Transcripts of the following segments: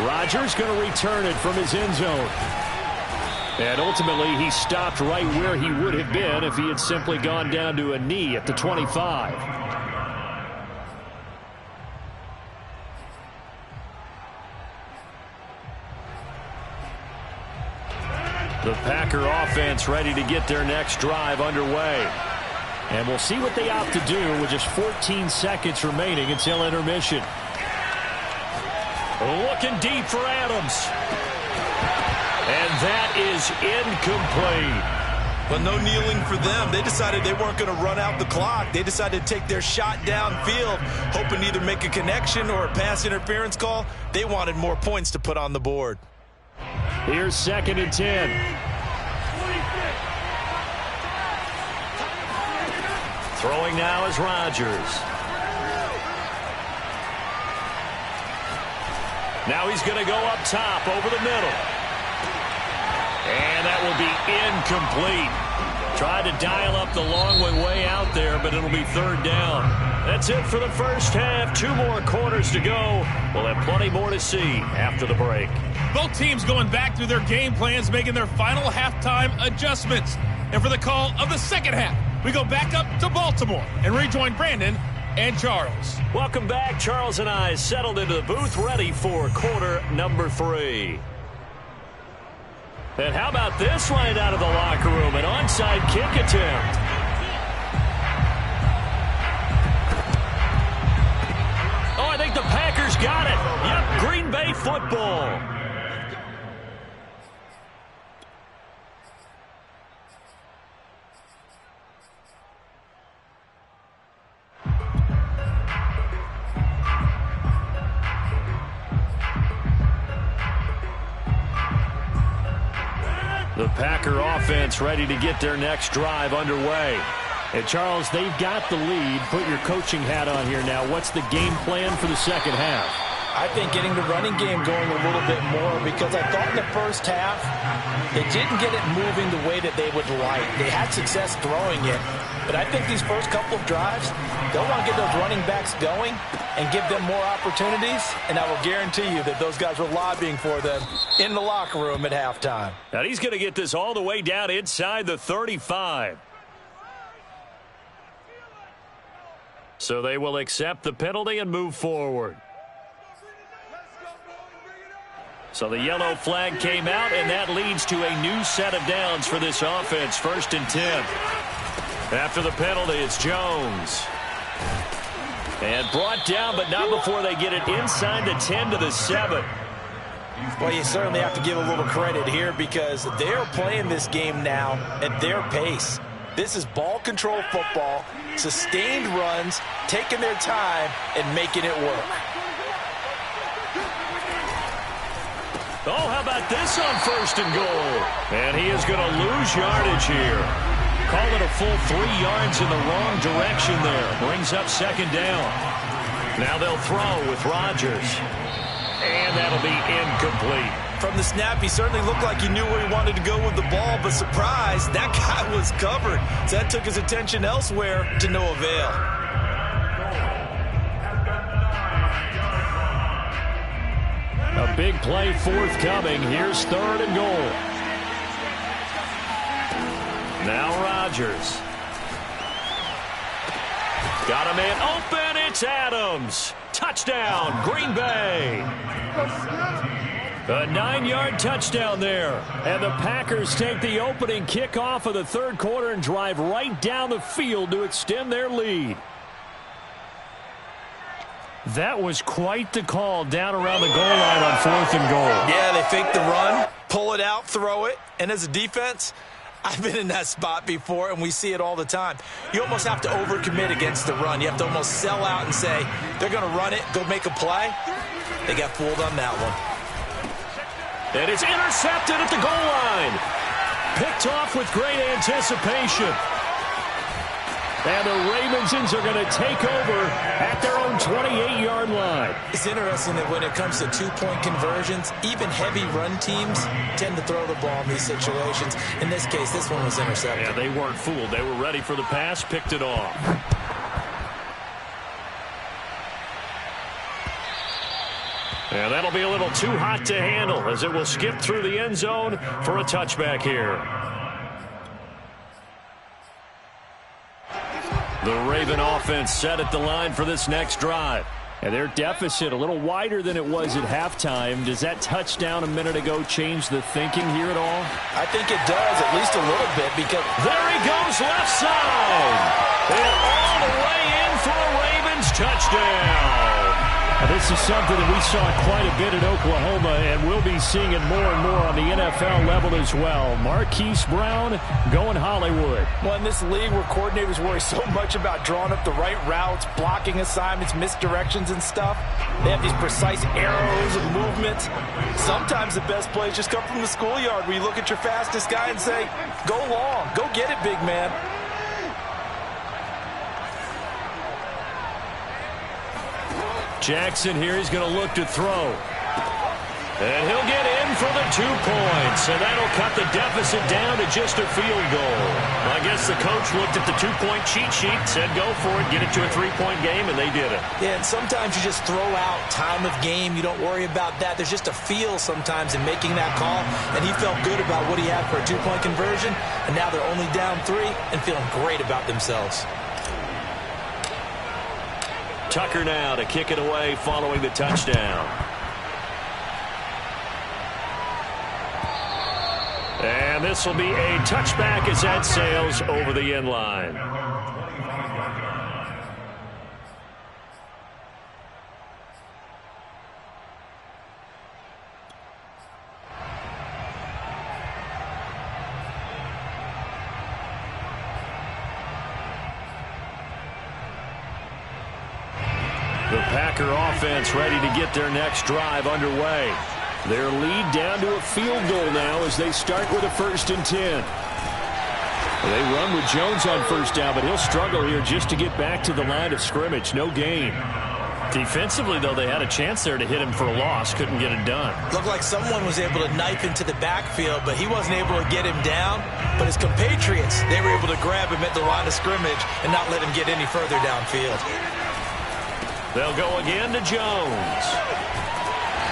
Rodgers going to return it from his end zone. And ultimately, he stopped right where he would have been if he had simply gone down to a knee at the 25. The Packer offense ready to get their next drive underway. And we'll see what they opt to do with just 14 seconds remaining until intermission. Looking deep for Adams. And that is incomplete. But no kneeling for them. They decided they weren't going to run out the clock. They decided to take their shot downfield, hoping to either make a connection or a pass interference call. They wanted more points to put on the board. Here's 2nd and 10. Throwing now is Rodgers. Now he's going to go up top over the middle. And that will be incomplete. Tried to dial up the long way out there, but it'll be 3rd down. That's it for the first half. 2 more quarters to go. We'll have plenty more to see after the break. Both teams going back through their game plans, making their final halftime adjustments. And for the call of the second half, we go back up to Baltimore and rejoin Brandon and Charles. Welcome back. Charles and I settled into the booth, ready for quarter number 3. And how about this right out of the locker room? An onside kick attempt. Oh, I think the Packers got it. Yep, Green Bay football. The Packer offense ready to get their next drive underway. And, Charles, they've got the lead. Put your coaching hat on here now. What's the game plan for the second half? I think getting the running game going a little bit more, because I thought in the first half they didn't get it moving the way that they would like. They had success throwing it, but I think these first couple of drives, they'll want to get those running backs going and give them more opportunities, and I will guarantee you that those guys were lobbying for them in the locker room at halftime. Now he's going to get this all the way down inside the 35. So they will accept the penalty and move forward. So the yellow flag came out, and that leads to a new set of downs for this offense. 1st and 10. After the penalty, it's Jones. And brought down, but not before they get it inside the 10 to the 7. Well, you certainly have to give a little credit here, because they're playing this game now at their pace. This is ball control football, sustained runs, taking their time, and making it work. Oh, how about this on 1st and goal? And he is going to lose yardage here. Call it a full 3 yards in the wrong direction there. Brings up 2nd down. Now they'll throw with Rodgers. And that'll be incomplete. From the snap, he certainly looked like he knew where he wanted to go with the ball, but surprise, that guy was covered. So that took his attention elsewhere to no avail. A big play forthcoming. Here's 3rd and goal. Now Rodgers. Got a man open. It's Adams. Touchdown, Green Bay. A 9-yard touchdown there. And the Packers take the opening kickoff of the 3rd quarter and drive right down the field to extend their lead. That was quite the call down around the goal line on 4th and goal. Yeah, they fake the run, pull it out, throw it. And as a defense, I've been in that spot before, and we see it all the time. You almost have to overcommit against the run. You have to almost sell out and say, they're going to run it, go make a play. They got fooled on that one. And it's intercepted at the goal line. Picked off with great anticipation. And the Ravensons are going to take over at their own 28-yard line. It's interesting that when it comes to two-point conversions, even heavy run teams tend to throw the ball in these situations. In this case, this one was intercepted. Yeah, they weren't fooled. They were ready for the pass, picked it off. And that'll be a little too hot to handle as it will skip through the end zone for a touchback here. The Raven offense set at the line for this next drive. And their deficit a little wider than it was at halftime. Does that touchdown a minute ago change the thinking here at all? I think it does, at least a little bit, because there he goes left side. And all the way in for a Ravens touchdown. This is something that we saw quite a bit in Oklahoma, and we'll be seeing it more and more on the NFL level as well. Marquise Brown going Hollywood. Well, in this league where coordinators worry so much about drawing up the right routes, blocking assignments, misdirections and stuff, they have these precise arrows and movements. Sometimes the best plays just come from the schoolyard where you look at your fastest guy and say, go long, go get it, big man. Jackson here, he's going to look to throw. And he'll get in for the 2 points. And that'll cut the deficit down to just a field goal. I guess the coach looked at the 2-point cheat sheet, said go for it, get it to a 3-point game, and they did it. Yeah, and sometimes you just throw out time of game. You don't worry about that. There's just a feel sometimes in making that call. And he felt good about what he had for a 2-point conversion. And now they're only down 3 and feeling great about themselves. Tucker now to kick it away following the touchdown. And this will be a touchback as that sails over the end line. The Packer offense ready to get their next drive underway. Their lead down to a field goal now as they start with a 1st and 10. They run with Jones on 1st down, but he'll struggle here just to get back to the line of scrimmage. No gain. Defensively, though, they had a chance there to hit him for a loss. Couldn't get it done. Looked like someone was able to knife into the backfield, but he wasn't able to get him down. But his compatriots, they were able to grab him at the line of scrimmage and not let him get any further downfield. They'll go again to Jones.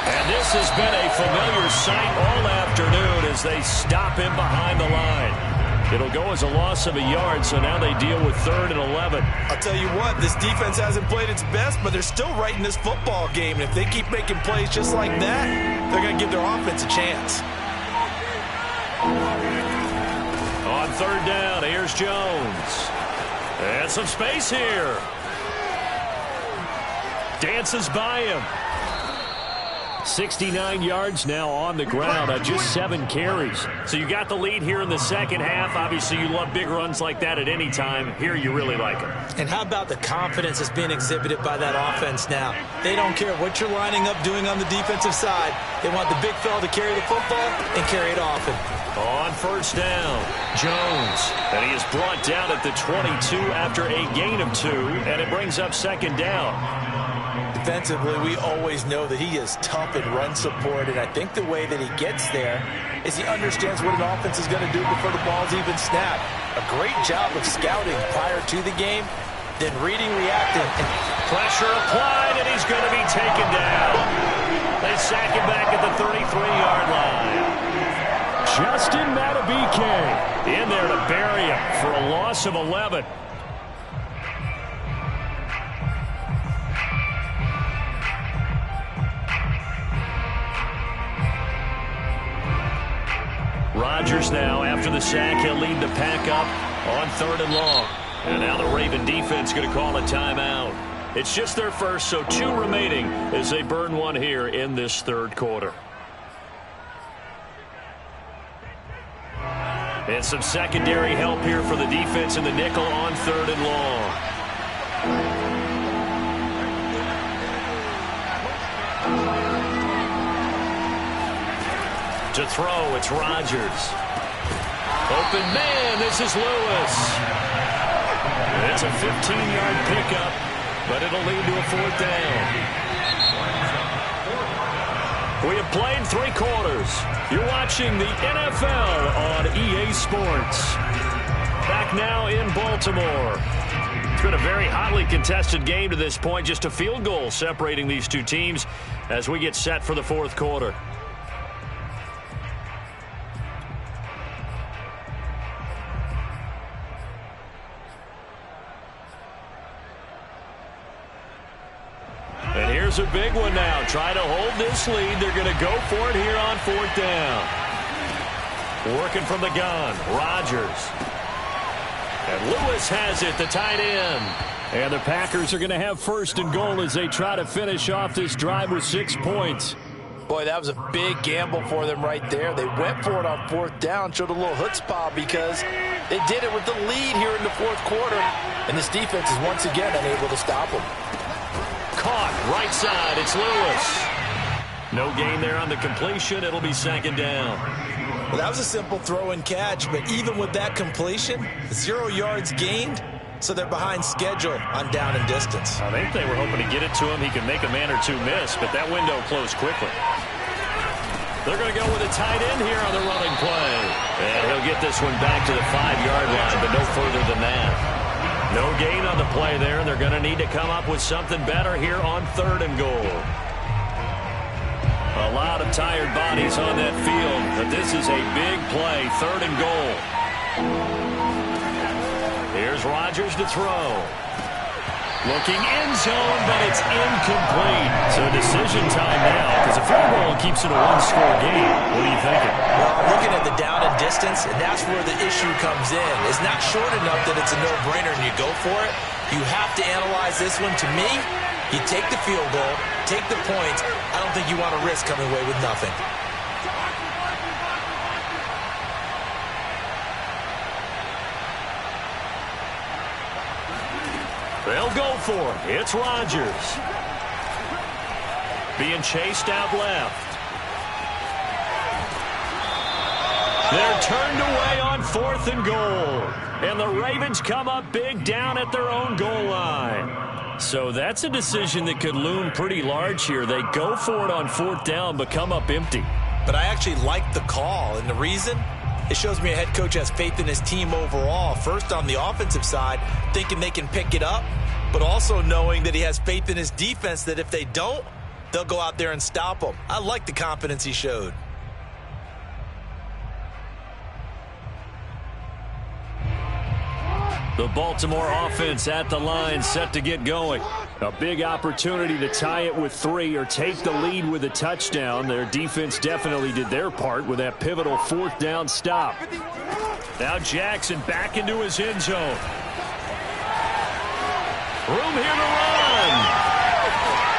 And this has been a familiar sight all afternoon as they stop him behind the line. It'll go as a loss of a yard, so now they deal with 3rd and 11. I'll tell you what, this defense hasn't played its best, but they're still right in this football game. And if they keep making plays just like that, they're going to give their offense a chance. On 3rd down, here's Jones. And some space here. Dances by him. 69 yards now on the ground on just 7 carries. So you got the lead here in the second half. Obviously, you love big runs like that at any time. Here, you really like them. And how about the confidence that's being exhibited by that offense now? They don't care what you're lining up doing on the defensive side. They want the big fella to carry the football and carry it often. On 1st down, Jones. And he is brought down at the 22 after a gain of 2, and it brings up 2nd down. Defensively, we always know that he is tough in run support, and I think the way that he gets there is he understands what an offense is going to do before the ball's even snapped. A great job of scouting prior to the game, then reading, reacting. And pressure applied, and he's going to be taken down. They sack him back at the 33-yard line. Justin Madubuike in there to bury him for a loss of 11. Rodgers now, after the sack, he'll lead the pack up on 3rd and long. And now the Raven defense going to call a timeout. It's just their first, so 2 remaining as they burn 1 here in this 3rd quarter. And some secondary help here for the defense in the nickel on 3rd and long. To throw, it's Rodgers. Open man, this is Lewis. It's a 15-yard pickup, but it'll lead to a 4th down. We have played 3 quarters. You're watching the NFL on EA Sports. Back now in Baltimore. been a very hotly contested game to this point. Just a field goal separating these two teams as we get set for the fourth quarter. And here's a big one now. Try to hold this lead. They're going to go for it here on fourth down. Working from the gun, Rodgers. And Lewis has it, the tight end. And the Packers are going to have first and goal as they try to finish off this drive with 6 points. Boy, that was a big gamble for them right there. They went for it on fourth down, showed a little chutzpah because they did it with the lead here in the fourth quarter. And this defense is once again unable to stop them. Caught, right side, it's Lewis. No gain there on the completion. It'll be second down. Well, that was a simple throw and catch, but even with that completion, 0 yards gained, so they're behind schedule on down and distance. I think they were hoping to get it to him. He could make a man or two miss, but that window closed quickly. They're going to go with a tight end here on the running play. And he'll get this one back to the 5-yard line, but no further than that. No gain on the play there, and they're going to need to come up with something better here on third and goal. A lot of tired bodies on that field, but this is a big play, third and goal. Here's Rodgers to throw. Looking end zone, but it's incomplete. So decision time now, because a field goal keeps it a one-score game. What are you thinking? Well, I'm looking at the down and distance, and that's where the issue comes in. It's not short enough that it's a no-brainer and you go for it. You have to analyze this one. To me, you take the field goal, take the points. I don't think you want to risk coming away with nothing. They'll go for it. It's Rodgers. Being chased out left. They're turned away on fourth and goal. And the Ravens come up big down at their own goal line. So that's a decision that could loom pretty large here. They go for it on fourth down, but come up empty. But I actually like the call, and the reason? It shows me a head coach has faith in his team overall. First on the offensive side, thinking they can pick it up, but also knowing that he has faith in his defense that if they don't, they'll go out there and stop them. I like the confidence he showed. The Baltimore offense at the line, set to get going. A big opportunity to tie it with 3 or take the lead with a touchdown. Their defense definitely did their part with that pivotal fourth down stop. Now Jackson back into his end zone. Room here to run.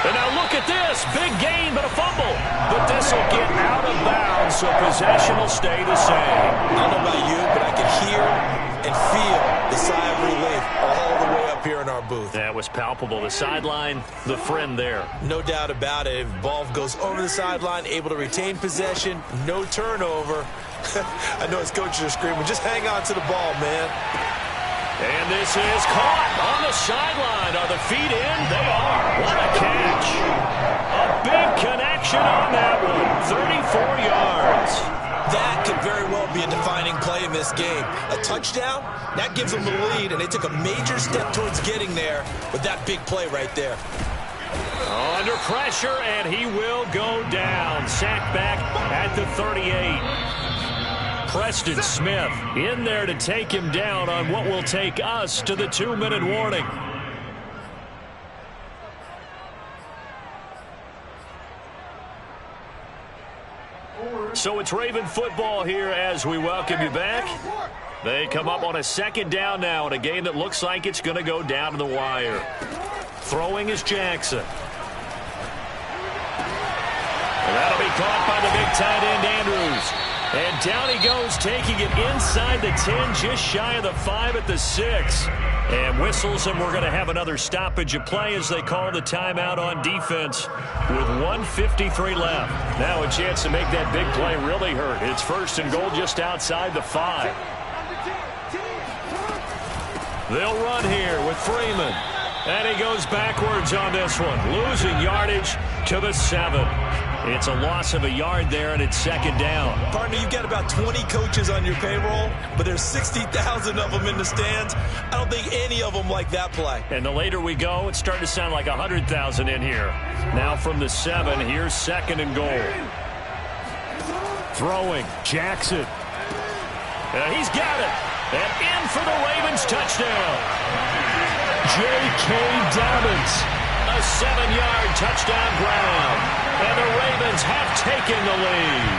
And now look at this. Big gain, but a fumble. But this will get out of bounds, so possession will stay the same. I don't know about you, but I can hear and feel the sigh of relief all the way up here in our booth. That was palpable. The sideline, the friend there. No doubt about it. Ball goes over the sideline, able to retain possession, no turnover. I know his coaches are screaming, just hang on to the ball, man. And this is caught on the sideline. Are the feet in? They are. What a catch. A big connection on that one. 34 yards. That could very well be a defining play in this game. A touchdown, that gives them the lead, and they took a major step towards getting there with that big play right there. Under pressure, and he will go down. Sacked back at the 38. Preston Smith in there to take him down on what will take us to the 2-minute warning. So it's Raven football here as we welcome you back. They come up on a second down now in a game that looks like it's going to go down to the wire. Throwing is Jackson. And that'll be caught by the big tight end Andrews. And down he goes, taking it inside the 10, just shy of the 5 at the 6. And whistles, and we're going to have another stoppage of play as they call the timeout on defense with 1:53 left. Now a chance to make that big play really hurt. It's first and goal just outside the 5. They'll run here with Freeman. And he goes backwards on this one, losing yardage to the 7. It's a loss of a yard there, and it's second down. Partner, you've got about 20 coaches on your payroll, but there's 60,000 of them in the stands. I don't think any of them like that play. And the later we go, it's starting to sound like 100,000 in here. Now from the 7, here's second and goal. Throwing, Jackson. He's got it. And in for the Ravens touchdown. J.K. Dobbins. A 7-yard touchdown ground. And the Ravens have taken the lead.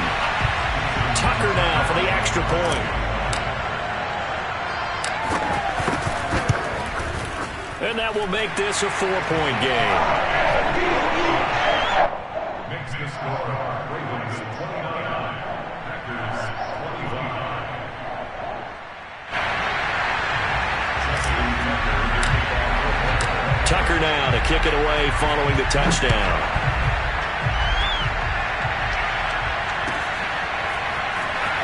Tucker now for the extra point. And that will make this a 4-point game. Makes the score. Ravens 29, Packers 25. Tucker now to kick it away following the touchdown.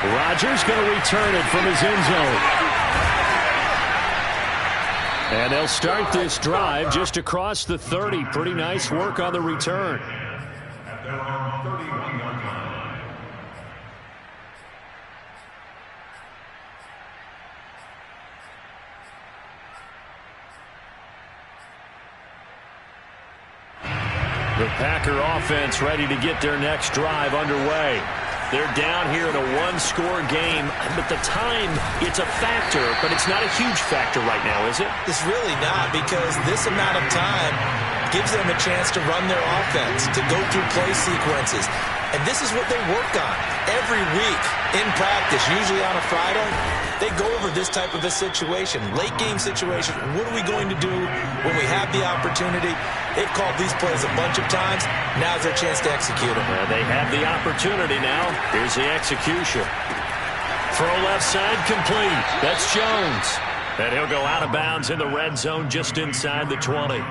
Rodgers going to return it from his end zone. And they'll start this drive just across the 30. Pretty nice work on the return. At their own 31-yard line. The Packer offense ready to get their next drive underway. They're down here in a one-score game, but the time, it's a factor, but it's not a huge factor right now, is it? It's really not, because this amount of time gives them a chance to run their offense, to go through play sequences. And this is what they work on every week in practice, usually on a Friday. They go over this type of a situation, late game situation. What are we going to do when we have the opportunity? They've called these plays a bunch of times. Now's their chance to execute them. They have the opportunity now. Here's the execution. Throw left side complete. That's Jones. And he'll go out of bounds in the red zone just inside the 20.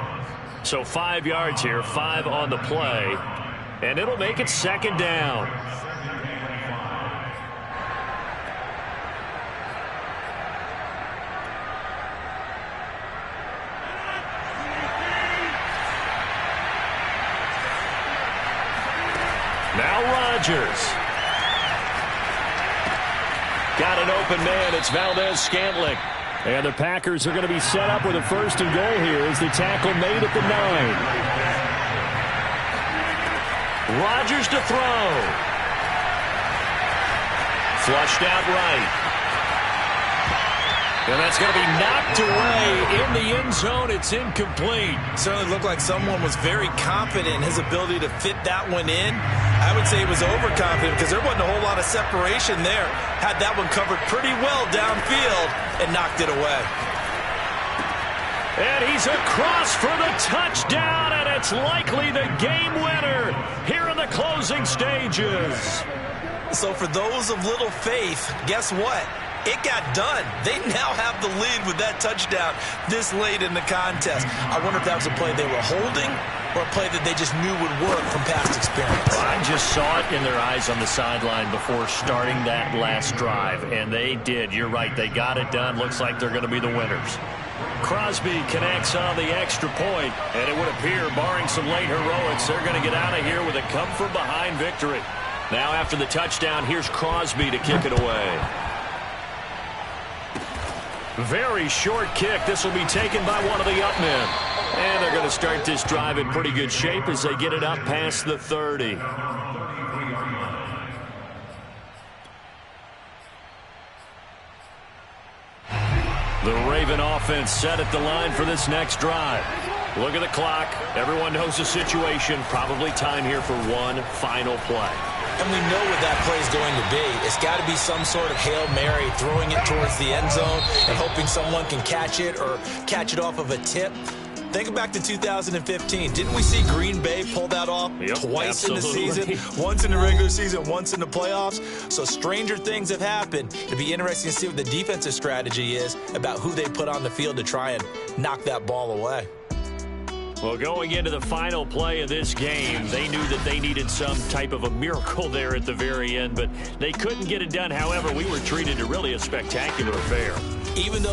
So 5 yards here, 5 on the play. And it'll make it second down. Now Rodgers. Got an open man. It's Valdez-Scantling. And the Packers are going to be set up with a first and goal here as the tackle made at the 9. Rodgers to throw. Flushed out right. And that's going to be knocked away in the end zone. It's incomplete. Certainly looked like someone was very confident in his ability to fit that one in. I would say he was overconfident because there wasn't a whole lot of separation there. Had that one covered pretty well downfield and knocked it away. And he's across for the touchdown, and it's likely the game winner here in the closing stages. So for those of little faith, guess what? It got done. They now have the lead with that touchdown this late in the contest. I wonder if that was a play they were holding or a play that they just knew would work from past experience. Well, I just saw it in their eyes on the sideline before starting that last drive, and they did. You're right. They got it done. Looks like they're going to be the winners. Crosby connects on the extra point, and it would appear, barring some late heroics, they're going to get out of here with a come-from-behind victory. Now after the touchdown, here's Crosby to kick it away. Very short kick. This will be taken by one of the up men. And they're going to start this drive in pretty good shape as they get it up past the 30. The Raven offense set at the line for this next drive. Look at the clock. Everyone knows the situation. Probably time here for one final play. And we know what that play is going to be. It's got to be some sort of Hail Mary, throwing it towards the end zone and hoping someone can catch it or catch it off of a tip. Think back to 2015. Didn't we see Green Bay pull that off twice in the season? Once in the regular season, once in the playoffs. So stranger things have happened. It'll be interesting to see what the defensive strategy is about who they put on the field to try and knock that ball away. Well, going into the final play of this game, they knew that they needed some type of a miracle there at the very end, but they couldn't get it done. However, we were treated to really a spectacular affair. Even though